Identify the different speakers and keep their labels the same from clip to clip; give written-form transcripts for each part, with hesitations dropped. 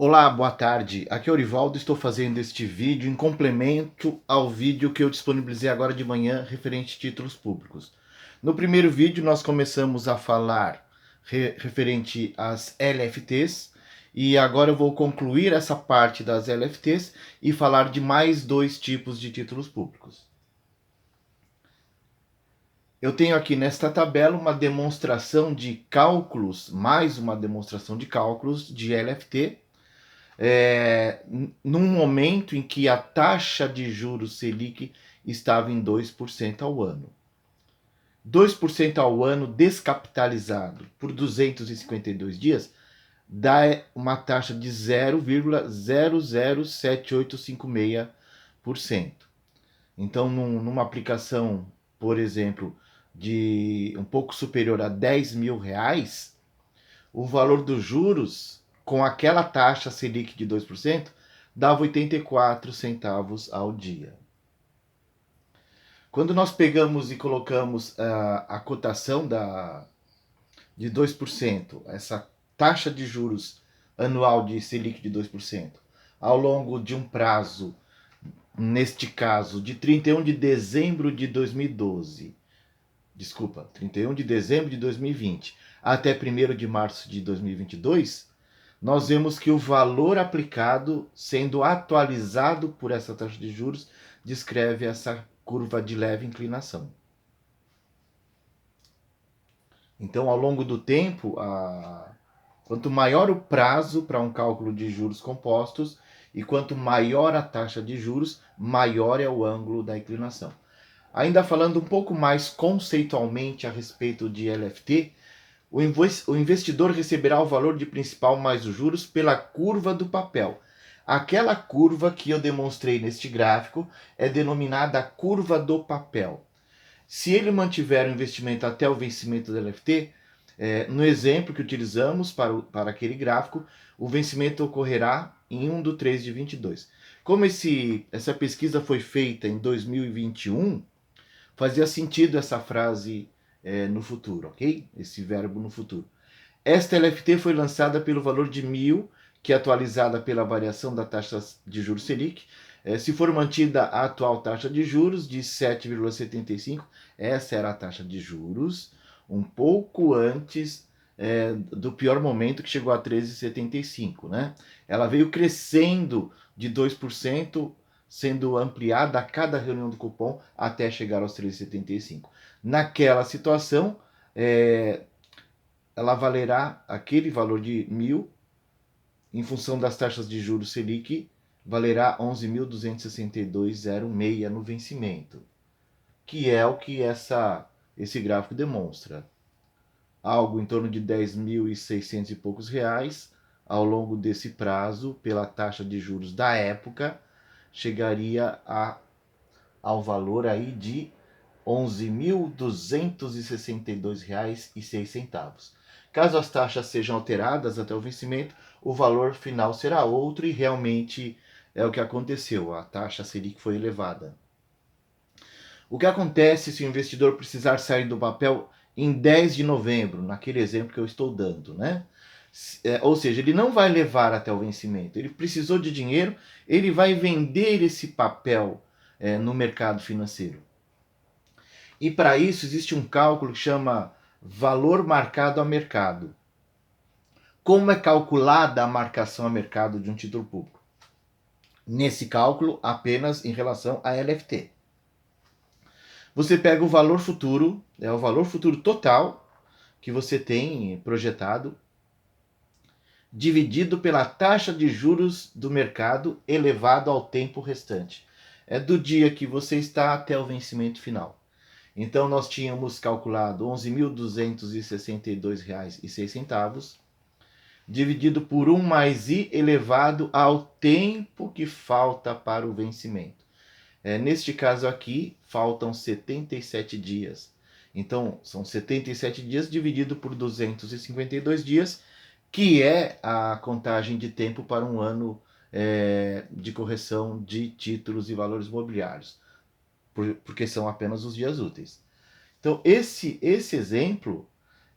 Speaker 1: Olá, boa tarde. Aqui é o Orivaldo, estou fazendo este vídeo em complemento ao vídeo que eu disponibilizei agora de manhã referente a títulos públicos. No primeiro vídeo nós começamos a falar referente às LFTs e agora eu vou concluir essa parte das LFTs e falar de mais dois tipos de títulos públicos. Eu tenho aqui nesta tabela uma demonstração de cálculos, mais uma demonstração de cálculos de LFT, num momento em que a taxa de juros Selic estava em 2% ao ano. 2% ao ano descapitalizado por 252 dias dá uma taxa de 0,007856%. Então, numa aplicação, por exemplo, de um pouco superior a 10 mil reais, o valor dos juros, com aquela taxa Selic de 2%, dava 84 centavos ao dia. Quando nós pegamos e colocamos a cotação de 2%, essa taxa de juros anual de Selic de 2%, ao longo de um prazo, neste caso, de 31 de dezembro de 2012, 31 de dezembro de 2020 até 1º de março de 2022, nós vemos que o valor aplicado, sendo atualizado por essa taxa de juros, descreve essa curva de leve inclinação. Então, ao longo do tempo, quanto maior o prazo para um cálculo de juros compostos e quanto maior a taxa de juros, maior é o ângulo da inclinação. Ainda falando um pouco mais conceitualmente a respeito de LFT, o investidor receberá o valor de principal mais os juros pela curva do papel. Aquela curva que eu demonstrei neste gráfico é denominada curva do papel. Se ele mantiver o investimento até o vencimento do LFT, no exemplo que utilizamos para aquele gráfico, o vencimento ocorrerá em 1 de 3 de 22. Como essa pesquisa foi feita em 2021, fazia sentido essa frase no futuro, ok? Esse verbo no futuro. Esta LFT foi lançada pelo valor de 1.000, que é atualizada pela variação da taxa de juros Selic. Se for mantida a atual taxa de juros de 7,75, essa era a taxa de juros, um pouco antes do pior momento, que chegou a 13,75, né? Ela veio crescendo de 2%, sendo ampliada a cada reunião do cupom até chegar aos 13,75. Naquela situação, ela valerá aquele valor de 1.000, em função das taxas de juros Selic, valerá 11.262,06 no vencimento, que é o que esse gráfico demonstra. Algo em torno de 10.600 e poucos reais ao longo desse prazo, pela taxa de juros da época, chegaria ao valor aí de R$ 11.262,06. Caso as taxas sejam alteradas até o vencimento, o valor final será outro e realmente é o que aconteceu. A taxa Selic foi elevada. O que acontece se o investidor precisar sair do papel em 10 de novembro, naquele exemplo que eu estou dando, né? Ou seja, ele não vai levar até o vencimento. Ele precisou de dinheiro, ele vai vender esse papel no mercado financeiro. E para isso existe um cálculo que chama valor marcado a mercado. Como é calculada a marcação a mercado de um título público? Nesse cálculo, apenas em relação a LFT. Você pega o valor futuro, o valor futuro total que você tem projetado, dividido pela taxa de juros do mercado elevado ao tempo restante. É do dia que você está até o vencimento final. Então, nós tínhamos calculado R$ 11.262,06, dividido por 1 mais I elevado ao tempo que falta para o vencimento. Neste caso aqui, faltam 77 dias. Então, são 77 dias dividido por 252 dias, que é a contagem de tempo para um ano de correção de títulos e valores imobiliários, porque são apenas os dias úteis. Então, esse exemplo,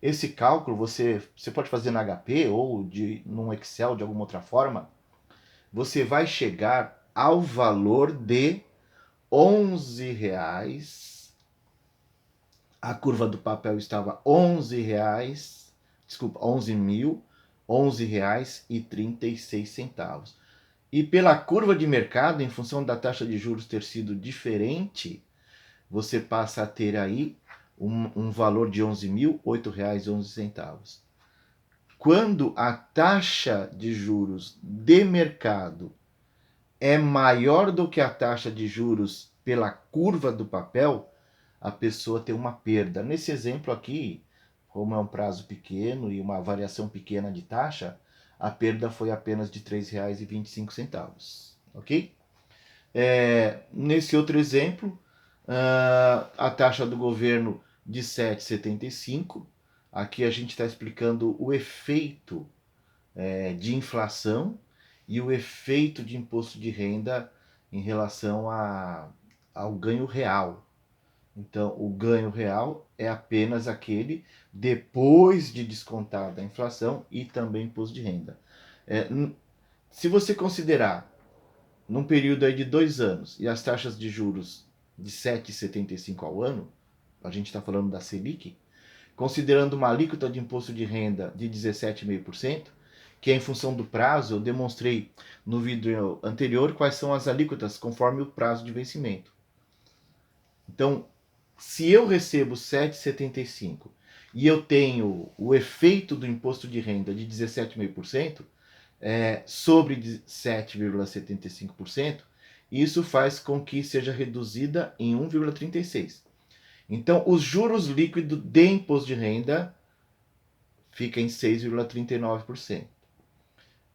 Speaker 1: esse cálculo, você pode fazer no HP ou num Excel de alguma outra forma, você vai chegar ao valor de R$ 11. A curva do papel estava R$ 11, desculpa, 11.000, R$ 11,36. E pela curva de mercado, em função da taxa de juros ter sido diferente, você passa a ter aí um valor de R$ 11.008,11. Quando a taxa de juros de mercado é maior do que a taxa de juros pela curva do papel, a pessoa tem uma perda. Nesse exemplo aqui, como é um prazo pequeno e uma variação pequena de taxa, a perda foi apenas de R$ 3,25, ok? Nesse outro exemplo, a taxa do governo de 7,75. Aqui a gente está explicando o efeito de inflação e o efeito de imposto de renda em relação ao ganho real. Então, o ganho real é apenas aquele depois de descontada a inflação e também imposto de renda. Se você considerar num período aí de 2 anos e as taxas de juros de 7,75 ao ano, a gente está falando da Selic, considerando uma alíquota de imposto de renda de 17,5%, que é em função do prazo, eu demonstrei no vídeo anterior quais são as alíquotas conforme o prazo de vencimento. Então, se eu recebo 7,75 e eu tenho o efeito do imposto de renda de 17,5%, sobre 7,75%, isso faz com que seja reduzida em 1,36%. Então, os juros líquidos de imposto de renda fica em 6,39%.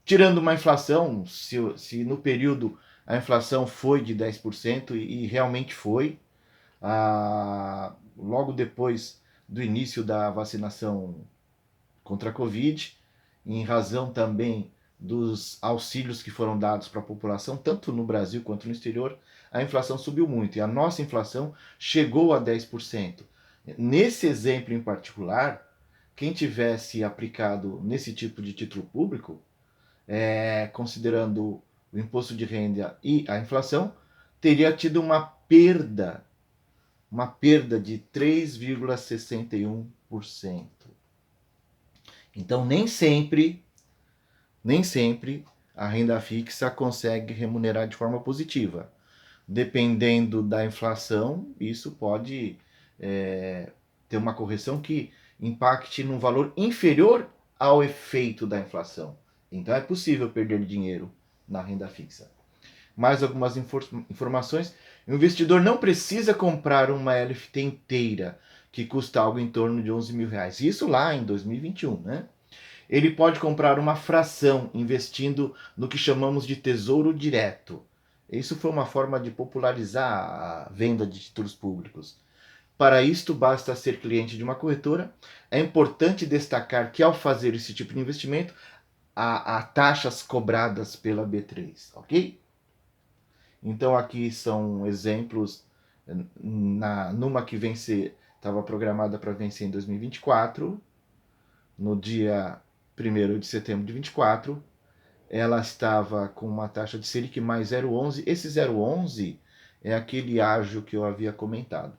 Speaker 1: Tirando uma inflação, se no período a inflação foi de 10%, e realmente foi, logo depois do início da vacinação contra a Covid, em razão também dos auxílios que foram dados para a população, tanto no Brasil quanto no exterior, a inflação subiu muito e a nossa inflação chegou a 10%. Nesse exemplo em particular, quem tivesse aplicado nesse tipo de título público, considerando o imposto de renda e a inflação, teria tido uma perda de 3,61%. Então, nem sempre a renda fixa consegue remunerar de forma positiva. Dependendo da inflação, isso pode ter uma correção que impacte num valor inferior ao efeito da inflação. Então é possível perder dinheiro na renda fixa. Mais algumas informações. O investidor não precisa comprar uma LFT inteira, que custa algo em torno de R$ 11.000. Isso lá em 2021, né? Ele pode comprar uma fração investindo no que chamamos de tesouro direto. Isso foi uma forma de popularizar a venda de títulos públicos. Para isto, basta ser cliente de uma corretora. É importante destacar que, ao fazer esse tipo de investimento, há taxas cobradas pela B3, ok? Então, aqui são exemplos. Numa que estava programada para vencer em 2024, no dia 1º de setembro de 24, ela estava com uma taxa de Selic mais 0,11. Esse 0,11 é aquele ágio que eu havia comentado.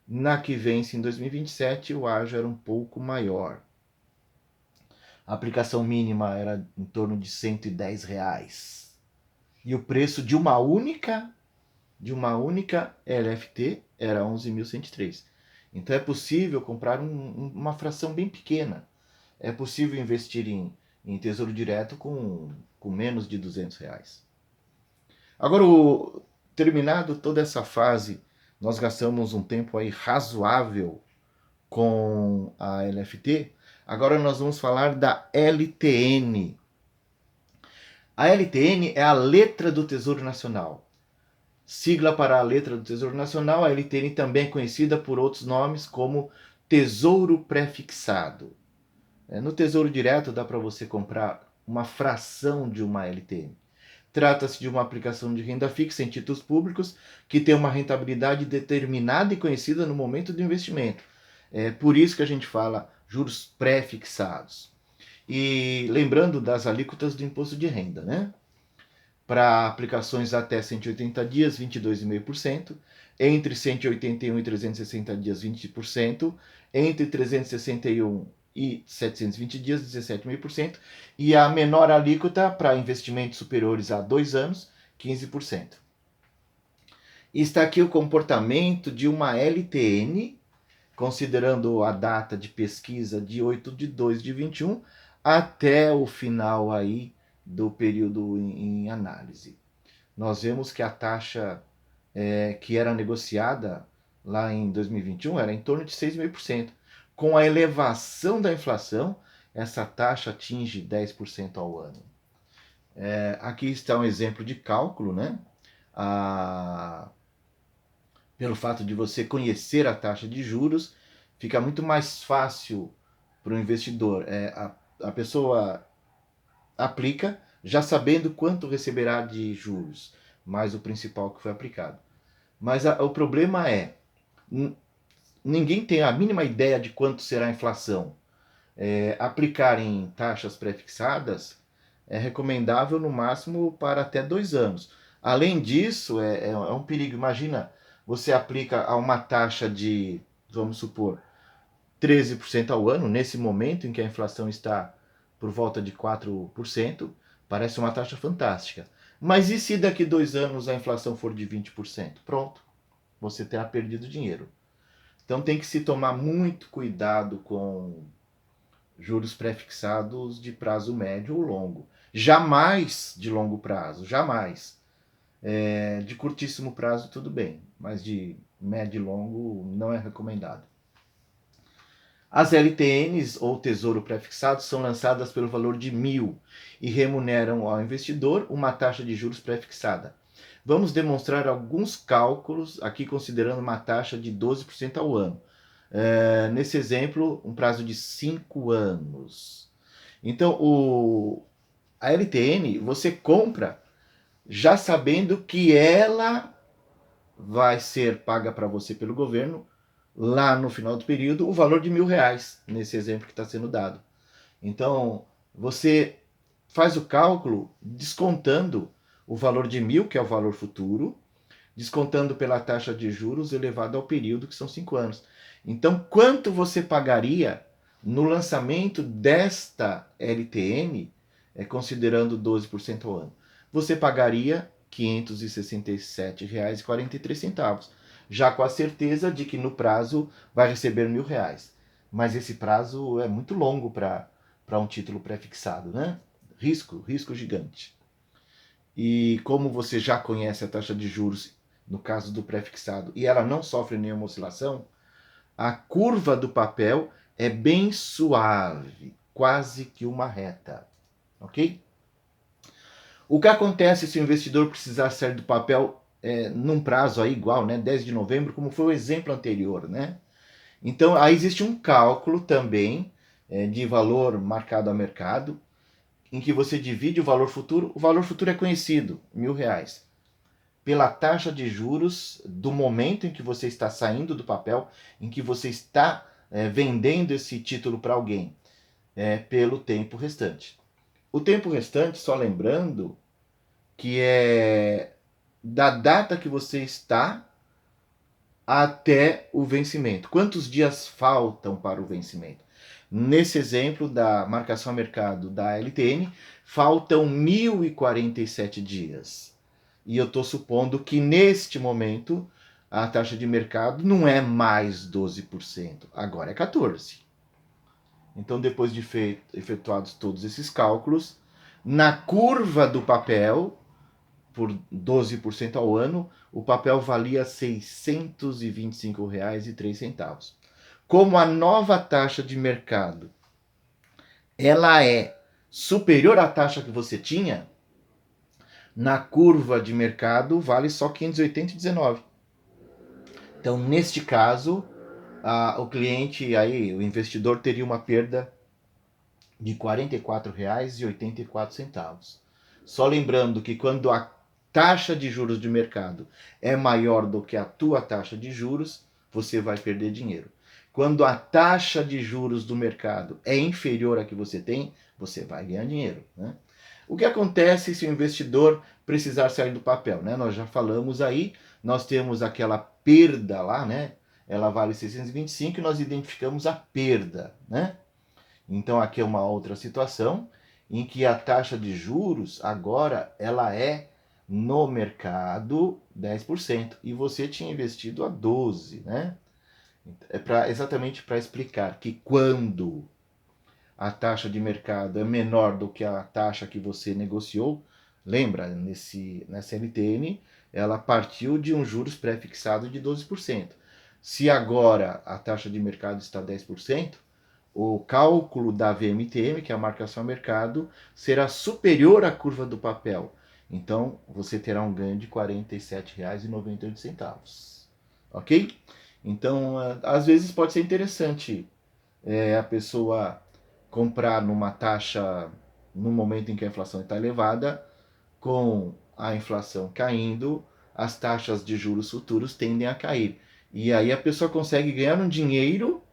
Speaker 1: Na que vence em 2027, o ágio era um pouco maior. A aplicação mínima era em torno de R$ 110. E o preço de uma única LFT era 11.103. Então é possível comprar uma fração bem pequena. É possível investir em tesouro direto com menos de R$ 200. Agora, terminado toda essa fase, nós gastamos um tempo aí razoável com a LFT. Agora nós vamos falar da LTN. A LTN é a letra do Tesouro Nacional. Sigla para a letra do Tesouro Nacional, a LTN também é conhecida por outros nomes como Tesouro Prefixado. No Tesouro Direto dá para você comprar uma fração de uma LTN. Trata-se de uma aplicação de renda fixa em títulos públicos que tem uma rentabilidade determinada e conhecida no momento do investimento. É por isso que a gente fala juros pré-fixados. E lembrando das alíquotas do imposto de renda, né? Para aplicações até 180 dias, 22,5%. Entre 181 e 360 dias, 20%. Entre 361 e 720 dias, 17,5%. E a menor alíquota para investimentos superiores a 2 anos, 15%. Está aqui o comportamento de uma LTN, considerando a data de pesquisa de 8/2/21 até o final aí do período em análise. Nós vemos que a taxa que era negociada lá em 2021 era em torno de 6,5%. Com a elevação da inflação, essa taxa atinge 10% ao ano. Aqui está um exemplo de cálculo, né? Pelo fato de você conhecer a taxa de juros, fica muito mais fácil para o investidor. A pessoa aplica já sabendo quanto receberá de juros, mais o principal que foi aplicado. Mas o problema é, ninguém tem a mínima ideia de quanto será a inflação. Aplicar em taxas pré-fixadas é recomendável no máximo para até 2 anos. Além disso, é um perigo. Imagina, você aplica a uma taxa de, vamos supor, 13% ao ano, nesse momento em que a inflação está por volta de 4%, parece uma taxa fantástica. Mas e se daqui 2 anos a inflação for de 20%? Pronto, você terá perdido dinheiro. Então tem que se tomar muito cuidado com juros pré-fixados de prazo médio ou longo. Jamais de longo prazo, jamais. De curtíssimo prazo, tudo bem, mas de médio e longo não é recomendado. As LTNs ou Tesouro Pré-Fixado são lançadas pelo valor de 1.000 e remuneram ao investidor uma taxa de juros pré-fixada. Vamos demonstrar alguns cálculos aqui considerando uma taxa de 12% ao ano. Nesse exemplo, um prazo de 5 anos. Então, a LTN você compra já sabendo que ela vai ser paga para você pelo governo lá no final do período o valor de R$ 1.000, nesse exemplo que está sendo dado. Então, você faz o cálculo descontando o valor de 1.000, que é o valor futuro, descontando pela taxa de juros elevada ao período, que são 5 anos. Então, quanto você pagaria no lançamento desta LTN, considerando 12% ao ano? Você pagaria R$ 567,43, já com a certeza de que no prazo vai receber R$ 1.000. Mas esse prazo é muito longo para um título pré-fixado, né? Risco gigante. E como você já conhece a taxa de juros no caso do pré-fixado e ela não sofre nenhuma oscilação, a curva do papel é bem suave, quase que uma reta, ok? O que acontece se o investidor precisar sair do papel num prazo aí igual, né, 10 de novembro, como foi o exemplo anterior, né? Então, aí existe um cálculo também de valor marcado a mercado, em que você divide o valor futuro é conhecido, R$ 1.000, pela taxa de juros do momento em que você está saindo do papel, em que você está vendendo esse título para alguém, pelo tempo restante. O tempo restante, só lembrando, que é da data que você está até o vencimento. Quantos dias faltam para o vencimento? Nesse exemplo da marcação a mercado da LTN, faltam 1.047 dias. E eu estou supondo que neste momento a taxa de mercado não é mais 12%, agora é 14%. Então, depois de efetuados todos esses cálculos, na curva do papel, por 12% ao ano, o papel valia R$ 625,03. Como a nova taxa de mercado ela é superior à taxa que você tinha, na curva de mercado vale só 580,19. Então, neste caso, o cliente aí, o investidor teria uma perda de R$ 44,84. Só lembrando que quando a taxa de juros de mercado é maior do que a tua taxa de juros, você vai perder dinheiro. Quando a taxa de juros do mercado é inferior à que você tem, você vai ganhar dinheiro, né? O que acontece se o investidor precisar sair do papel, né? Nós já falamos aí, nós temos aquela perda lá, né? Ela vale 625 e nós identificamos a perda, né? Então aqui é uma outra situação em que a taxa de juros agora ela é no mercado 10% e você tinha investido a 12, né? Exatamente para explicar que quando a taxa de mercado é menor do que a taxa que você negociou, lembra, nessa NTN, ela partiu de um juros pré-fixado de 12%. Se agora a taxa de mercado está 10%, o cálculo da VMTM, que é a marcação a mercado, será superior à curva do papel. Então, você terá um ganho de R$ 47,98. Ok? Então, às vezes pode ser interessante a pessoa comprar numa taxa no momento em que a inflação está elevada, com a inflação caindo, as taxas de juros futuros tendem a cair. E aí a pessoa consegue ganhar um dinheiro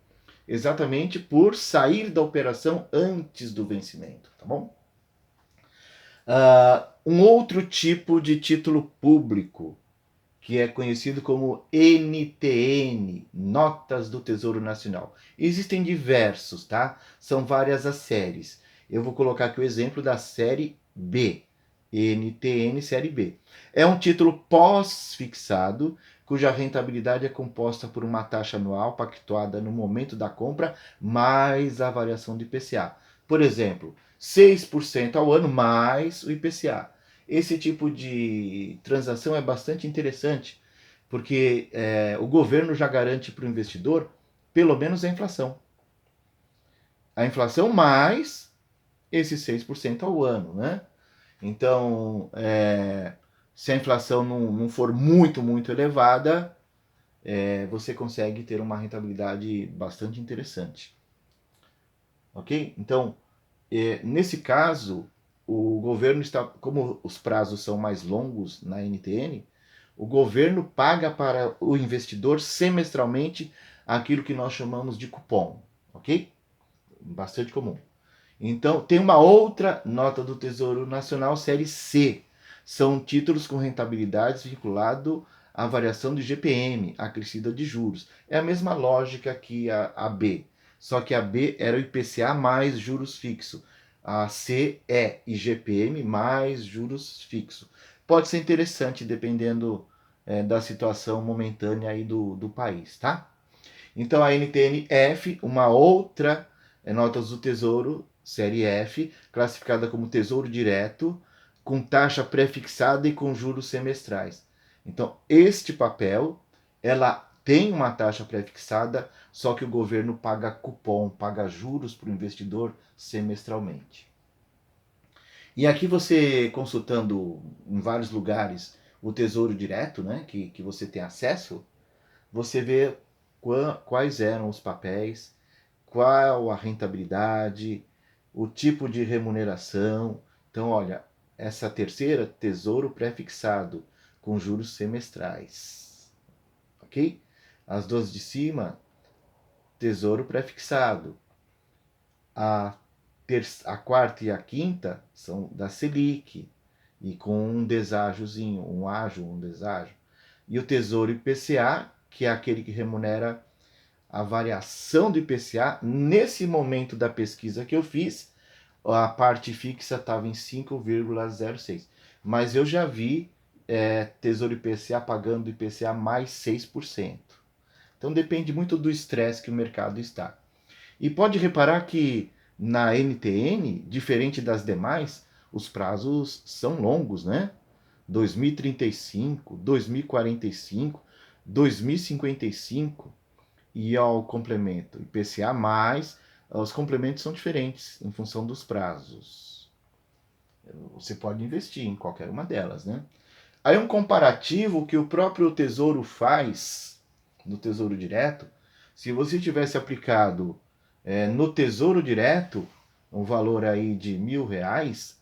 Speaker 1: exatamente por sair da operação antes do vencimento, tá bom? Um outro tipo de título público, que é conhecido como NTN, Notas do Tesouro Nacional. Existem diversos, tá? São várias as séries. Eu vou colocar aqui o exemplo da série B, NTN série B. É um título pós-fixado, cuja rentabilidade é composta por uma taxa anual pactuada no momento da compra, mais a variação do IPCA. Por exemplo, 6% ao ano mais o IPCA. Esse tipo de transação é bastante interessante, porque o governo já garante para o investidor pelo menos a inflação. A inflação mais esses 6% ao ano, né? Então, se a inflação não for muito elevada, você consegue ter uma rentabilidade bastante interessante. Ok? Então, nesse caso, o governo está, como os prazos são mais longos na NTN, o governo paga para o investidor semestralmente aquilo que nós chamamos de cupom, ok? Bastante comum. Então, tem uma outra nota do Tesouro Nacional, série C. São títulos com rentabilidades vinculado à variação do IGPM, a crescida de juros. É a mesma lógica que a B, só que a B era o IPCA mais juros fixo. A C é IGPM mais juros fixo. Pode ser interessante dependendo da situação momentânea aí do país, tá? Então a NTN-F, uma outra notas do Tesouro, série F, classificada como Tesouro Direto, com taxa pré-fixada e com juros semestrais. Então, este papel, ela tem uma taxa pré-fixada, só que o governo paga cupom, paga juros para o investidor semestralmente. E aqui você, consultando em vários lugares o Tesouro Direto, né, que você tem acesso, você vê quais eram os papéis, qual a rentabilidade, o tipo de remuneração. Então, olha, essa terceira, tesouro pré-fixado, com juros semestrais. Ok? As duas de cima, tesouro pré-fixado. A quarta e a quinta são da Selic, e com um deságiozinho, um ágio, um deságio. E o tesouro IPCA, que é aquele que remunera a variação do IPCA. Nesse momento da pesquisa que eu fiz, a parte fixa estava em 5,06. Mas eu já vi Tesouro IPCA pagando IPCA mais 6%. Então depende muito do estresse que o mercado está. E pode reparar que na NTN, diferente das demais, os prazos são longos, né? 2035, 2045, 2055 e ao complemento IPCA+, os complementos são diferentes em função dos prazos. Você pode investir em qualquer uma delas, né? Aí um comparativo que o próprio Tesouro faz no Tesouro Direto, se você tivesse aplicado no Tesouro Direto um valor aí de R$ 1.000,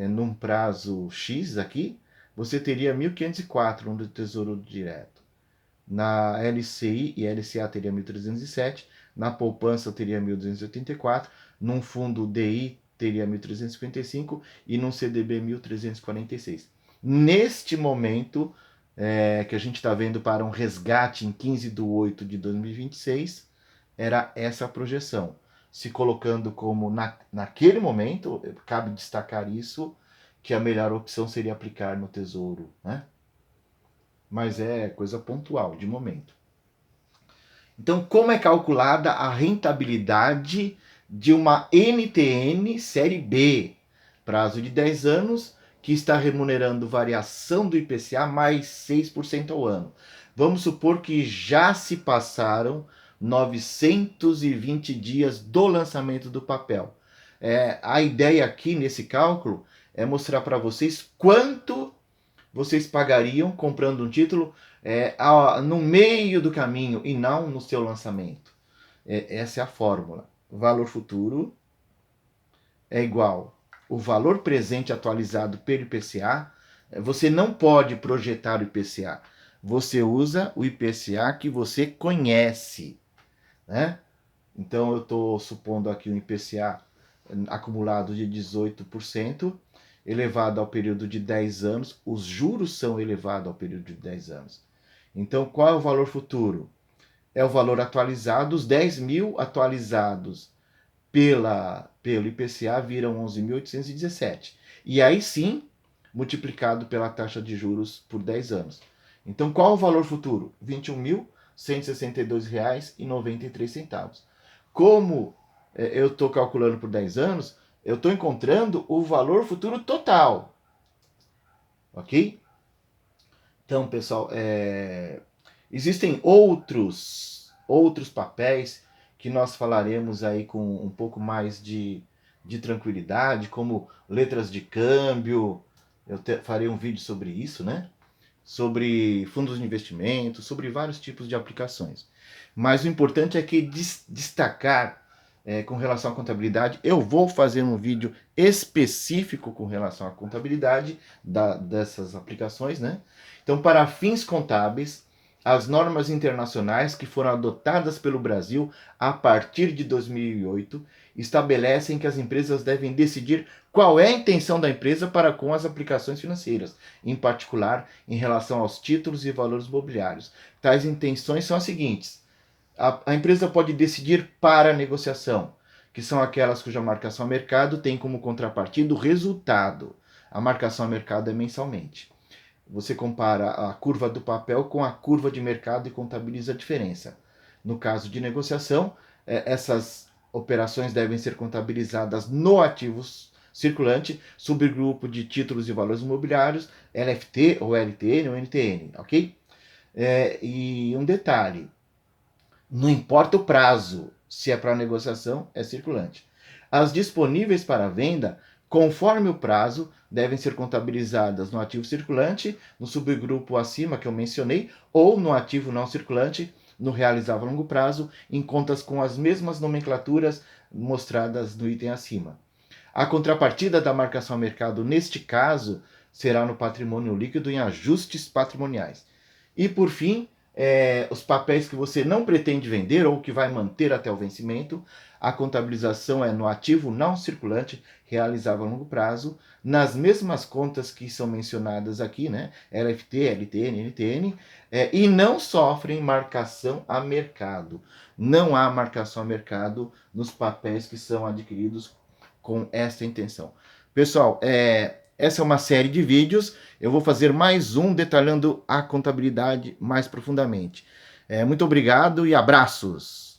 Speaker 1: num prazo X aqui, você teria 1.504 no Tesouro Direto. Na LCI e LCA teria 1.307, na poupança teria 1.284, num fundo DI teria 1.355 e num CDB 1.346. Neste momento, que a gente está vendo para um resgate em 15/8/2026, era essa a projeção. Se colocando como, naquele momento, cabe destacar isso, que a melhor opção seria aplicar no Tesouro, né? Mas é coisa pontual, de momento. Então, como é calculada a rentabilidade de uma NTN Série B, prazo de 10 anos, que está remunerando variação do IPCA mais 6% ao ano? Vamos supor que já se passaram 920 dias do lançamento do papel. A ideia aqui nesse cálculo é mostrar para vocês quanto vocês pagariam comprando um título no meio do caminho e não no seu lançamento. Essa é a fórmula. O valor futuro é igual o valor presente atualizado pelo IPCA. Você não pode projetar o IPCA. Você usa o IPCA que você conhece, né? Então eu estou supondo aqui um IPCA acumulado de 18%, elevado ao período de 10 anos. Os juros são elevados ao período de 10 anos. Então, qual é o valor futuro? É o valor atualizado, os 10 mil atualizados pelo IPCA viram 11.817. E aí sim, multiplicado pela taxa de juros por 10 anos. Então, qual é o valor futuro? R$ 21.162,93. Como eu estou calculando por 10 anos, eu estou encontrando o valor futuro total. Ok? Então, pessoal, existem outros papéis que nós falaremos aí com um pouco mais de tranquilidade, como letras de câmbio. Eu farei um vídeo sobre isso, né? Sobre fundos de investimento, sobre vários tipos de aplicações. Mas o importante é que destacar com relação à contabilidade, eu vou fazer um vídeo específico com relação à contabilidade dessas aplicações, né? Então, para fins contábeis, as normas internacionais que foram adotadas pelo Brasil a partir de 2008 estabelecem que as empresas devem decidir qual é a intenção da empresa para com as aplicações financeiras, em particular em relação aos títulos e valores mobiliários. Tais intenções são as seguintes: a empresa pode decidir para a negociação, que são aquelas cuja marcação a mercado tem como contrapartida o resultado. A marcação a mercado é mensalmente. Você compara a curva do papel com a curva de mercado e contabiliza a diferença. No caso de negociação, essas operações devem ser contabilizadas no ativo circulante, subgrupo de títulos e valores imobiliários, LFT ou LTN ou NTN, ok? E um detalhe, não importa o prazo, se é para negociação, é circulante. As disponíveis para venda, conforme o prazo, devem ser contabilizadas no ativo circulante, no subgrupo acima que eu mencionei, ou no ativo não circulante, no realizável a longo prazo, em contas com as mesmas nomenclaturas mostradas no item acima. A contrapartida da marcação a mercado, neste caso, será no patrimônio líquido em ajustes patrimoniais. E, por fim, os papéis que você não pretende vender ou que vai manter até o vencimento, a contabilização é no ativo não circulante, realizável a longo prazo, nas mesmas contas que são mencionadas aqui, né? LFT, LTN, NTN, e não sofrem marcação a mercado. Não há marcação a mercado nos papéis que são adquiridos com essa intenção. Pessoal, essa é uma série de vídeos. Eu vou fazer mais um detalhando a contabilidade mais profundamente. Muito obrigado e abraços!